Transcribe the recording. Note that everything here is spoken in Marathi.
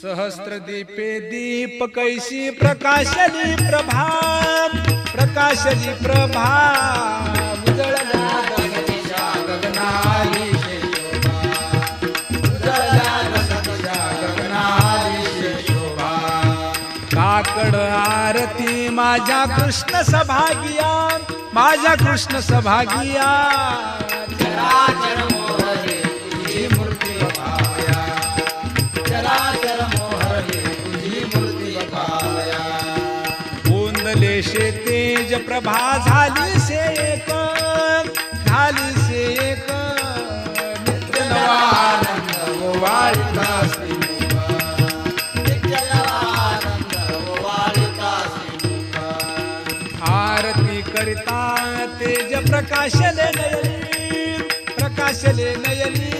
सहस्रदीपे दीप कैसी प्रकाशली प्रभा, प्रकाशली प्रभा उजळल्या गगनाच्या गगनाली शोभा, उजळल्या गगनाच्या गगनाली शोभा. काकड आरती माझ्या कृष्ण सभागिया, माझ्या कृष्ण सभागिया. चराचर मोहरे तुझी मूर्ती बघाया, चराचर मोहरे तुझी मूर्ती बघाया. गोंदले शे तेज प्रभा झाली से एक, झाली से एक. नित्य नवा आनंद ओवाळता श्रीमुखा, नित्य नवा आनंद ओवाळता श्रीमुखा. आरती करिता तेज प्रकाशले नयनी, प्रकाशले नयनी.